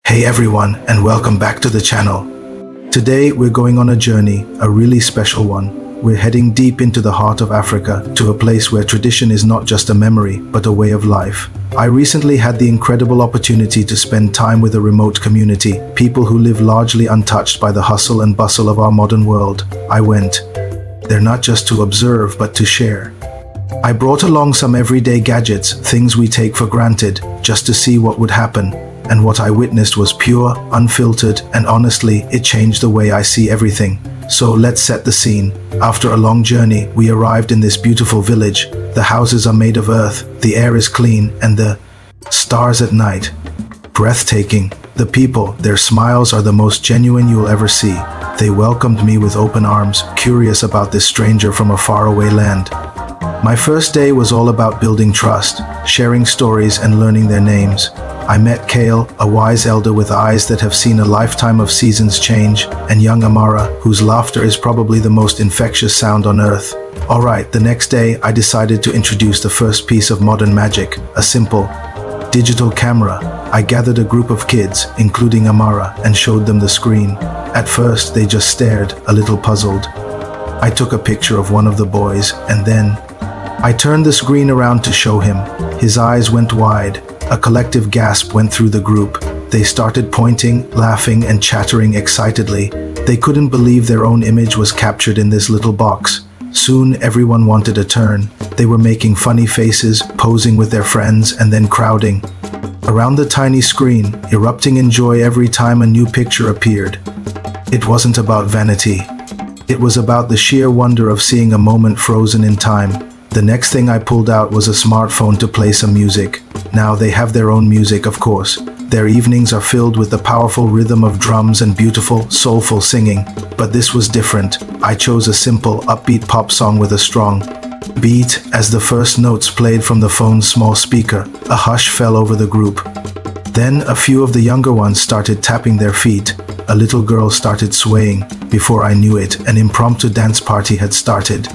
Hey everyone, and welcome back to the channel. Today we're going on a journey, a really special one. We're heading deep into the heart of Africa, to a place where tradition is not just a memory, but a way of life. I recently had the incredible opportunity to spend time with a remote community, people who live largely untouched by the hustle and bustle of our modern world. I went there not just to observe, but to share. I brought along some everyday gadgets, things we take for granted, just to see what would happen. And what I witnessed was pure, unfiltered, and honestly, it changed the way I see everything. So let's set the scene. After a long journey, we arrived in this beautiful village. The houses are made of earth, the air is clean, and the stars at night, breathtaking. The people, their smiles are the most genuine you'll ever see. They welcomed me with open arms, curious about this stranger from a faraway land. My first day was all about building trust, sharing stories, and learning their names. I met Kale, a wise elder with eyes that have seen a lifetime of seasons change, and young Amara, whose laughter is probably the most infectious sound on earth. Alright, the next day I decided to introduce the first piece of modern magic, a simple digital camera. I gathered a group of kids, including Amara, and showed them the screen. At first they just stared, a little puzzled. I took a picture of one of the boys, and then I turned the screen around to show him. His eyes went wide. A collective gasp went through the group. They started pointing, laughing, and chattering excitedly. They couldn't believe their own image was captured in this little box. Soon, everyone wanted a turn. They were making funny faces, posing with their friends, and then crowding around the tiny screen, erupting in joy every time a new picture appeared. It wasn't about vanity. It was about the sheer wonder of seeing a moment frozen in time. The next thing I pulled out was a smartphone to play some music. Now they have their own music, of course. Their evenings are filled with the powerful rhythm of drums and beautiful, soulful singing. But this was different. I chose a simple, upbeat pop song with a strong beat. As the first notes played from the phone's small speaker, a hush fell over the group. Then a few of the younger ones started tapping their feet. A little girl started swaying. Before I knew it, an impromptu dance party had started.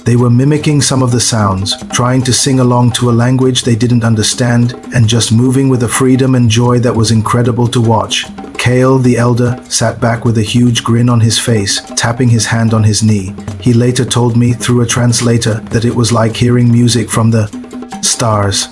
They were mimicking some of the sounds, trying to sing along to a language they didn't understand, and just moving with a freedom and joy that was incredible to watch. Kale, the elder, sat back with a huge grin on his face, tapping his hand on his knee. He later told me, through a translator, that it was like hearing music from the stars.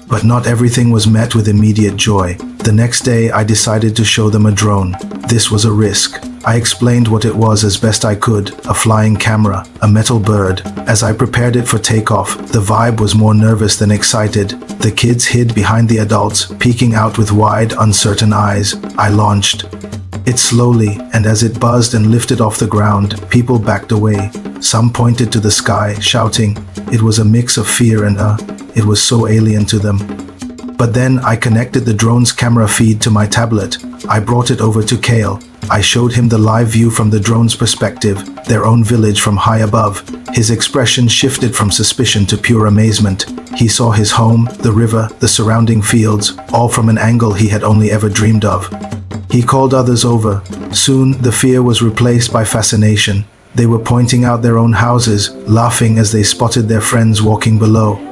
But not everything was met with immediate joy. The next day, I decided to show them a drone. This was a risk. I explained what it was as best I could, a flying camera, a metal bird. As I prepared it for takeoff, the vibe was more nervous than excited. The kids hid behind the adults, peeking out with wide, uncertain eyes. I launched it slowly, and as it buzzed and lifted off the ground, people backed away. Some pointed to the sky, shouting. It was a mix of fear and it was so alien to them. But then I connected the drone's camera feed to my tablet. I brought it over to Kale. I showed him the live view from the drone's perspective, their own village from high above. His expression shifted from suspicion to pure amazement. He saw his home, the river, the surrounding fields, all from an angle he had only ever dreamed of. He called others over. Soon, the fear was replaced by fascination. They were pointing out their own houses, laughing as they spotted their friends walking below.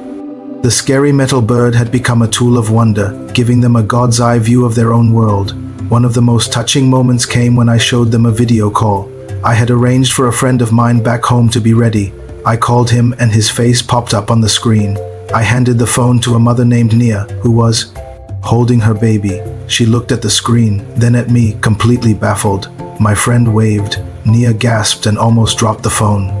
The scary metal bird had become a tool of wonder, giving them a god's eye view of their own world. One of the most touching moments came when I showed them a video call. I had arranged for a friend of mine back home to be ready. I called him and his face popped up on the screen. I handed the phone to a mother named Nia, who was holding her baby. She looked at the screen, then at me, completely baffled. My friend waved. Nia gasped and almost dropped the phone.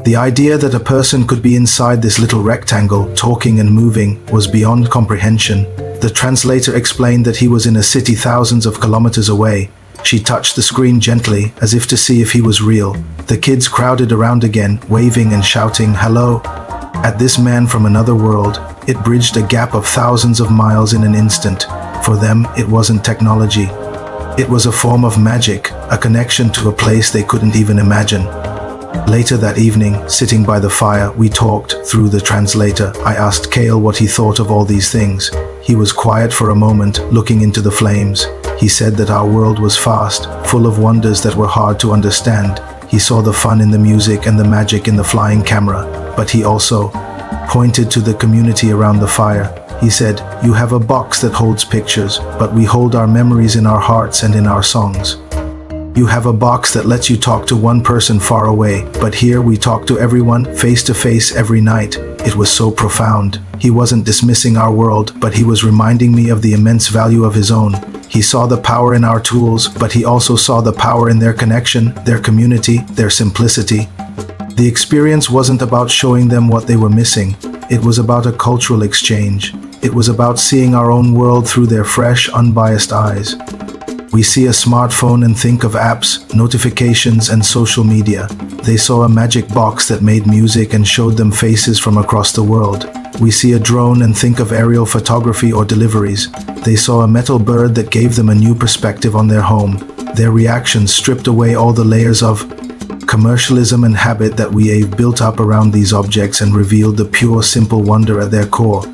The idea that a person could be inside this little rectangle, talking and moving, was beyond comprehension. The translator explained that he was in a city thousands of kilometers away. She touched the screen gently, as if to see if he was real. The kids crowded around again, waving and shouting, "Hello!" At this man from another world, it bridged a gap of thousands of miles in an instant. For them, it wasn't technology. It was a form of magic, a connection to a place they couldn't even imagine. Later that evening, sitting by the fire, we talked through the translator. I asked Kale what he thought of all these things. He was quiet for a moment, looking into the flames. He said that our world was fast, full of wonders that were hard to understand. He saw the fun in the music and the magic in the flying camera, but he also pointed to the community around the fire. He said, "You have a box that holds pictures, but we hold our memories in our hearts and in our songs. You have a box that lets you talk to one person far away, but here we talk to everyone face to face every night." It was so profound. He wasn't dismissing our world, but he was reminding me of the immense value of his own. He saw the power in our tools, but he also saw the power in their connection, their community, their simplicity. The experience wasn't about showing them what they were missing. It was about a cultural exchange. It was about seeing our own world through their fresh, unbiased eyes. We see a smartphone and think of apps, notifications, and social media. They saw a magic box that made music and showed them faces from across the world. We see a drone and think of aerial photography or deliveries. They saw a metal bird that gave them a new perspective on their home. Their reactions stripped away all the layers of commercialism and habit that we have built up around these objects and revealed the pure, simple wonder at their core.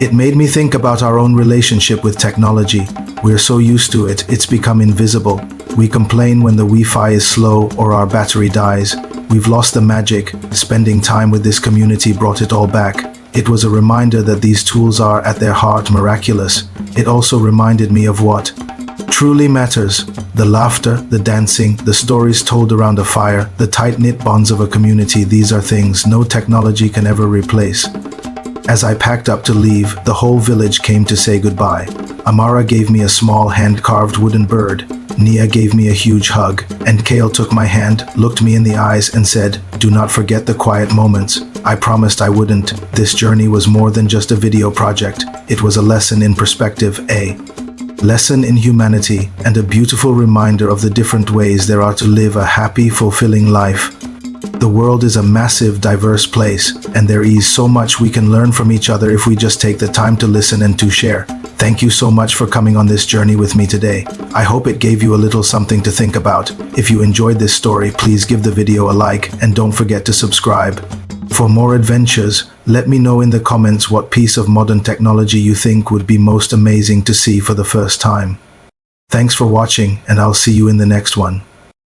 It made me think about our own relationship with technology. We're so used to it, it's become invisible. We complain when the Wi-Fi is slow or our battery dies. We've lost the magic. Spending time with this community brought it all back. It was a reminder that these tools are, at their heart, miraculous. It also reminded me of what truly matters: the laughter, the dancing, the stories told around a fire, the tight-knit bonds of a community. These are things no technology can ever replace. As I packed up to leave, the whole village came to say goodbye. Amara gave me a small hand-carved wooden bird. Nia gave me a huge hug, and Kale took my hand, looked me in the eyes, and said, "Do not forget the quiet moments." I promised I wouldn't. This journey was more than just a video project. It was a lesson in perspective, a lesson in humanity, and a beautiful reminder of the different ways there are to live a happy, fulfilling life. The world is a massive, diverse place, and there is so much we can learn from each other if we just take the time to listen and to share. Thank you so much for coming on this journey with me today. I hope it gave you a little something to think about. If you enjoyed this story, please give the video a like and don't forget to subscribe. For more adventures, let me know in the comments what piece of modern technology you think would be most amazing to see for the first time. Thanks for watching, and I'll see you in the next one.